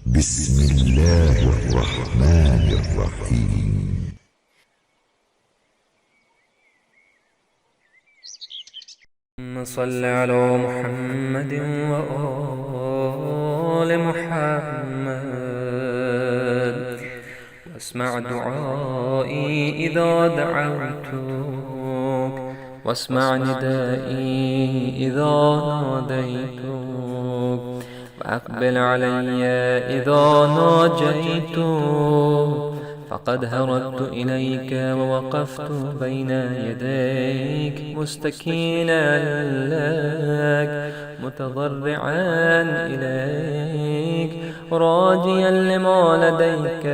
بسم الله الرحمن الرحيم. صل على محمد وآل محمد واسمع دعائي إذا دعوتك، واسمع ندائي إذا ناديتك، وأقبل علي إذا ناجيتك. فقد هربت إليك ووقفت بين يديك مستكينا لك، متضرعا إليك، راجيا لما لديك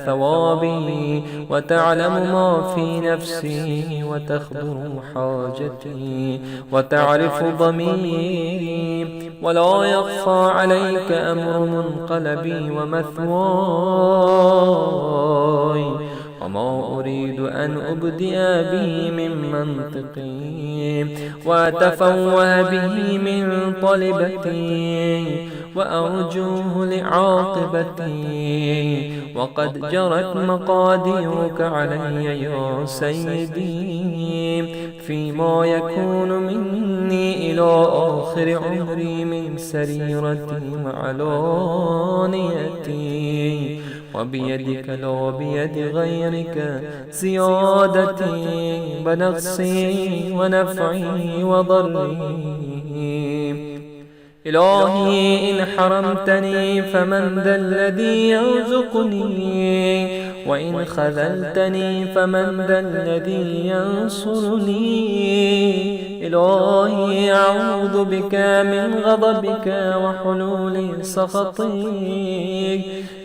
ثوابي، وتعلم ما في نفسي، وتخبر حاجتي، وتعرف ضميري، ولا يخفى عليك أمر منقلبي ومثواي، وما أريد أن أبدئ به من منطقي، وأتفوه به من طلبتي، وأرجوه لعاقبتي، وقد جرت مقاديرك علي يا سيدي، فيما يكون مني إلى آخر عمري من سريرتي وعلانيتي، وبيدك لا بيد غيرك زيادتي ونقصي ونفعي وضري. إلهي إن حرمتني فمن ذا الذي يرزقني، وإن خذلتني فمن ذا الذي ينصرني. إلهي أعوذ بك من غضبك وحلول سخطك.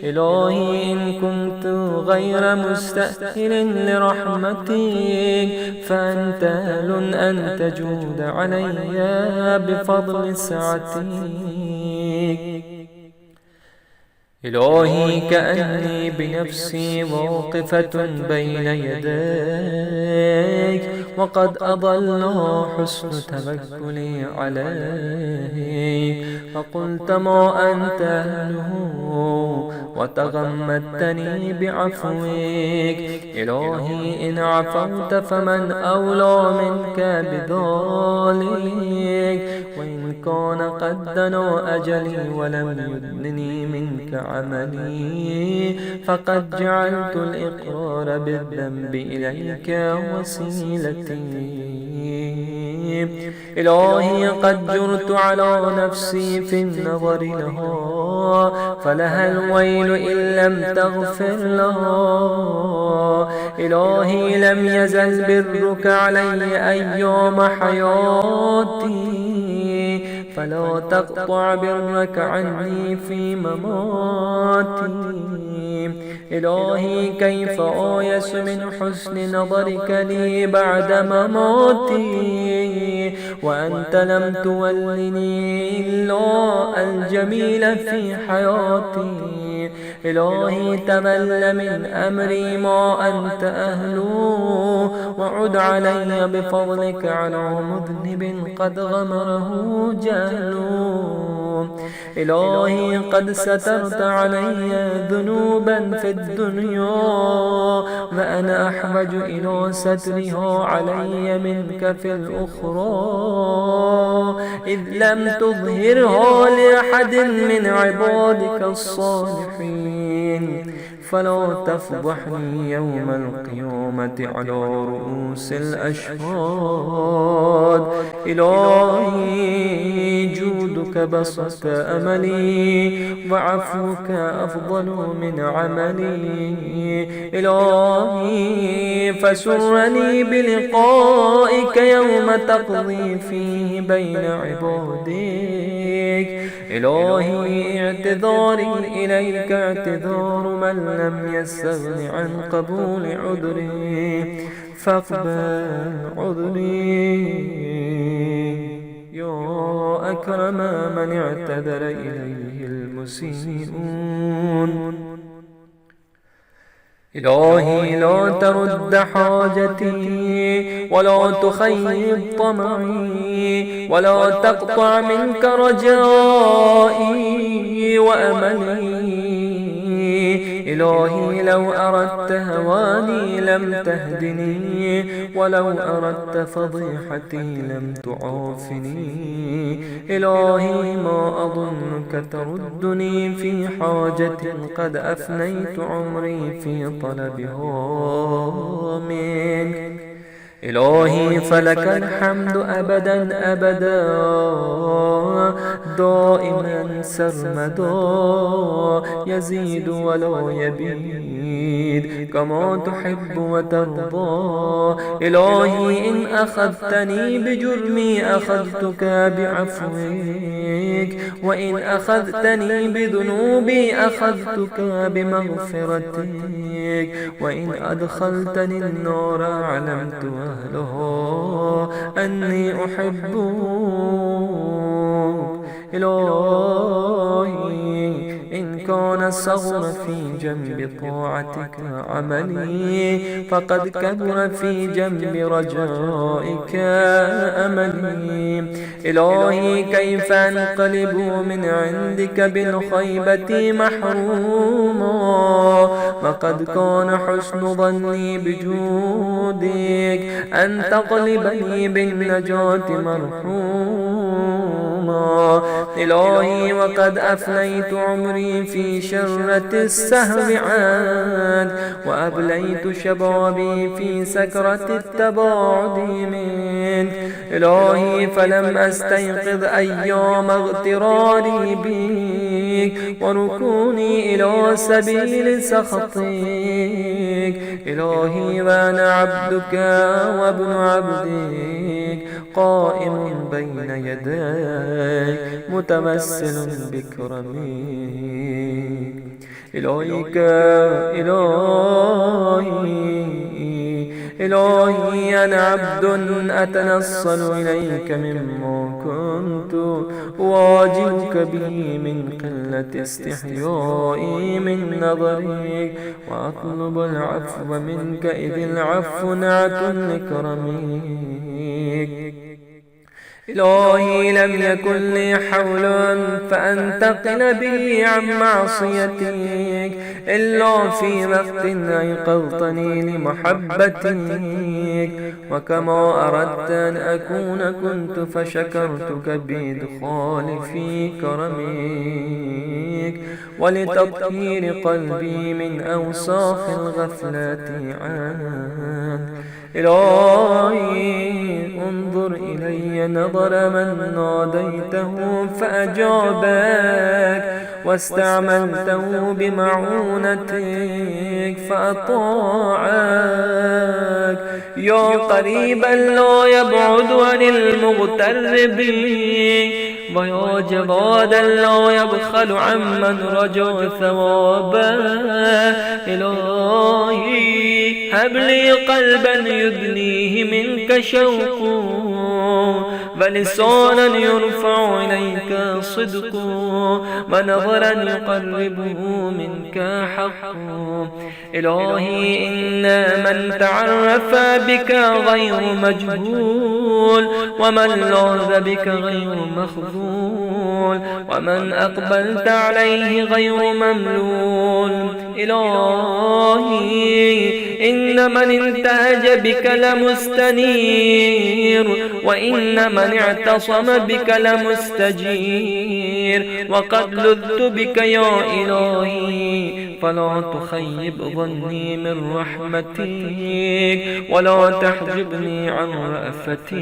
إلهي إن كنت غير مستأهل لرحمتك فأنت أهل أن تجود علي بفضل سعتك. إلهي كأني بنفسي واقفة بين يديك، وقد أضل حسن توكلي عليك، فقلت ما أنت أهله، وتغمدتني بعفوك. إلهي إن عفوت فمن أولى منك بذلك، وإن كان قد دنا أجلي ولم يدنني منك عملي، فقد جعلت الإقرار بالذنب إليك وسيلتي. إلهي قد جرت على نفسي في النظر لها، فلها الويل إن لم تغفر لها. إلهي لم يزل برك علي أيام حياتي، فلا تقطع برك عني في مماتي. إلهي كيف آيس من حسن نظرك لي بعد مماتي، وأنت لم تولني إلا الجميل في حياتي. إلهي تمل من أمري ما أنت أهله، وعد علي بفضلك على مذنب قد غمره جهل. إلهي قد سترت علي ذنوبا في الدنيا، وأنا أحوج إلى سترها علي منك في الأخرى، إذ لم تظهرها لأحد من عبادك الصالحين، فلا تفضحني يوم القيامة على رؤوس الأشهاد. إلهي جودك بسط أملي، وعفوك أفضل من عملي. إلهي فسرني بلقائك يوم تقضي فيه بين عبادك. إلهي اعتذاري إليك اعتذار من لم يستغن عن قبول عذري، فاقبل عذري يا أكرم من اعتذر إليه المسيئون. إلهي لا ترد حاجتي ولا تخيب طمعي ولا تقطع منك رجائي وأملي. إلهي لو أردت هواني لم تهدني ولو أردت فضيحتي لم تعافني. إلهي ما أظنك تردني في حاجة قد أفنيت عمري في طلبها منك. إلهي فلك الحمد أبدا أبدا دائما سرمدا يزيد ولا يبيد كما تحب وترضى. إلهي إن أخذتني بجرمي أخذتك بعفوك وإن أخذتني بذنوبي أخذتك بمغفرتك وإن أدخلتني النار علمت أهلها أني أحبك. إلهي إن كان الصغر في جنب طاعتك عملي فقد كبر في جنب رجائك أملي. إلهي كيف أنقلب من عندك بالخيبة محروما وقد كان حسن ظني بجودك أن تقلبني بالنجاة مرحوما. إلهي وقد أفنيت عمري في شرة السهو عنك وأبليت شبابي في سكرة التباعد منك. إلهي فلم أستيقظ أيام اغتراري بك وركوني إلى سبيل سخطك. إلهي وأنا عبدك وابن عبدك قائم بين يديك متمثل بكرمك. إليك إلهي أنا عبد أتنصل إليك مما كنت أواجهك به من قلة استحيائي من نظرك وأطلب العفو منك إذ العفو نعت لكرمك. إلهي لم يكن لي حول فأنتقل به عن معصيتك إلا في وقت أيقظتني لمحبتك وكما أردت أن أكون كنت فشكرتك بإدخالي في كرمك ولتطهير قلبي من أوساخ الغفلة عنك. إلهي انظر إلي نظر من ناديته فأجابك واستعملته بمعونتك فأطاعك. يا قريبا لا يبعد عن المغترب ويا جوادا لا يبخل عمن رجا ثوابا. إلهي هب لي قلبا يدنيه منك شوق ولسانا يرفع إليك صدق ونظرا يقربه منك حق. إلهي إن من تعرف بك غير مجهول ومن لاذ بك غير مخذول ومن أقبلت عليه غير مملول. إلهي إن من انتهج بك لمستنير وإن من اعتصم بك لمستجير وقد لذت بك يا إلهي فلا تخيب ظني من رحمتك ولا تحجبني عن رأفتك.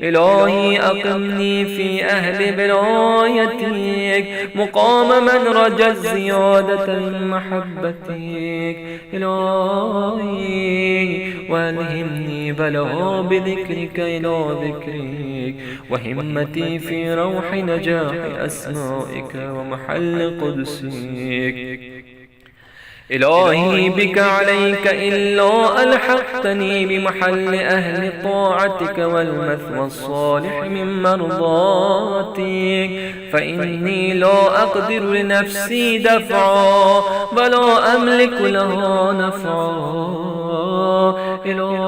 إلهي أقمني في أهل بلايتك مقام من رجا زيادة من محبتك. إلهي والهمني بلغ بذكرك إلى ذكرك وهمتي في روح نجاح أسمائك ومحل قدسك. إلهي بك عليك إلا ألحقتني بمحل أهل طاعتك والمثوى الصالح من مرضاتك، فإني لا أقدر لنفسي دفعا ولا أملك لها نفعا. إلهي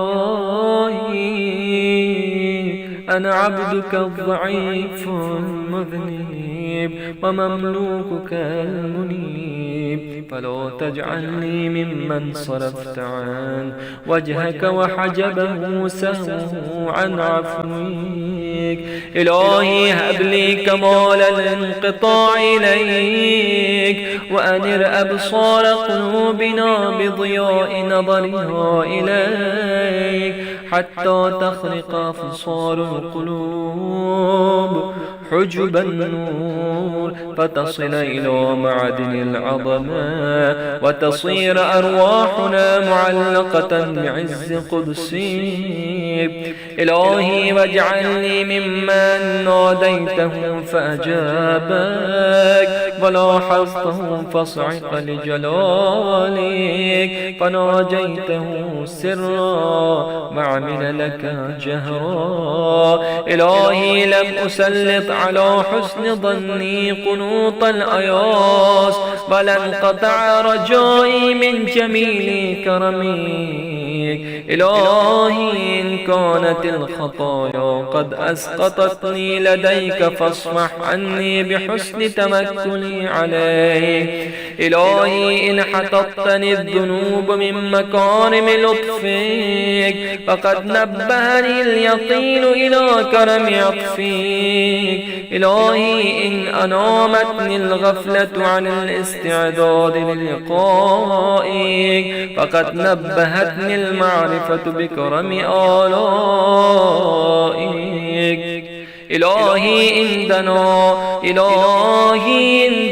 أنا عبدك الضعيف المذنب ومملوكك المنيب، فلا تجعلني ممن صرفت عن وجهك وحجبه سهوه عن عفوك. إلهي هب لي كمال الانقطاع إليك، وأنر أبصار قلوبنا بضياء نظرها إليك، حتى تخرق أبصار القلوب حجب النور، فتصل إلى معدن العظمة، وتصير أرواحنا معلقة بعز قدسك. إلهي واجعلني ممن ناديته فأجابك، ولاحظته فصعق لجلالك، فناجيته سرا وعمل لك جهرا. إلهي لم أسلط على حسن ظني قنوط الأياس، بل انقطع رجائي من جميل كرمك. إلهي إن كانت الخطايا قد أسقطتني لديك فاصفح عني بحسن توكلي عليك. إلهي إن حطتني الذنوب من مكارم لطفك، فقد نبهني اليقين إلى كرم عطفك. إلهي إن أنامتني الغفلة عن الاستعداد للقائك، فقد نبهتني المعرفة بكرم آلائك. إلهي إن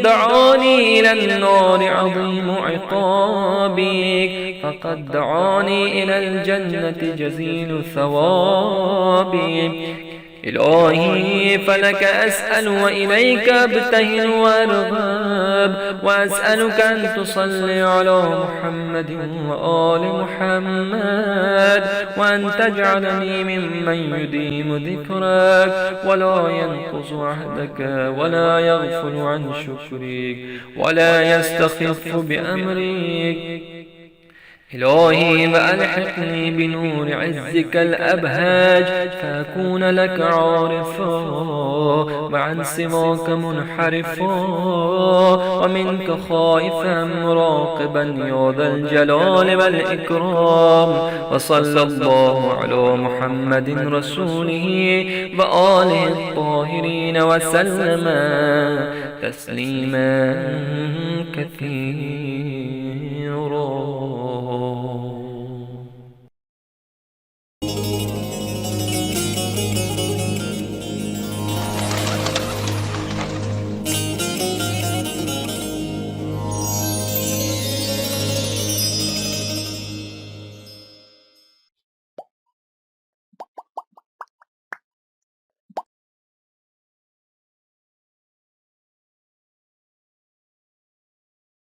دعاني إلى النار عظيم عقابك، فقد دعاني إلى الجنة جزيل ثوابك. إلهي فلك أسأل وإليك أبتهل وأرغب، وأسألك أن تصلي على محمد وآل محمد، وأن تجعلني ممن يديم ذكرك ولا ينقض عهدك ولا يغفل عن شكرك ولا يستخف بأمرك. إلهي وألحقني بنور عزك الأبهاج، فأكون لك عارفا وعن سواك منحرفا، ومنك خائفا مراقبا يا ذا الجلال والإكرام. وصلى الله على محمد رسوله وآله الطاهرين وسلم تسليما كثيرا.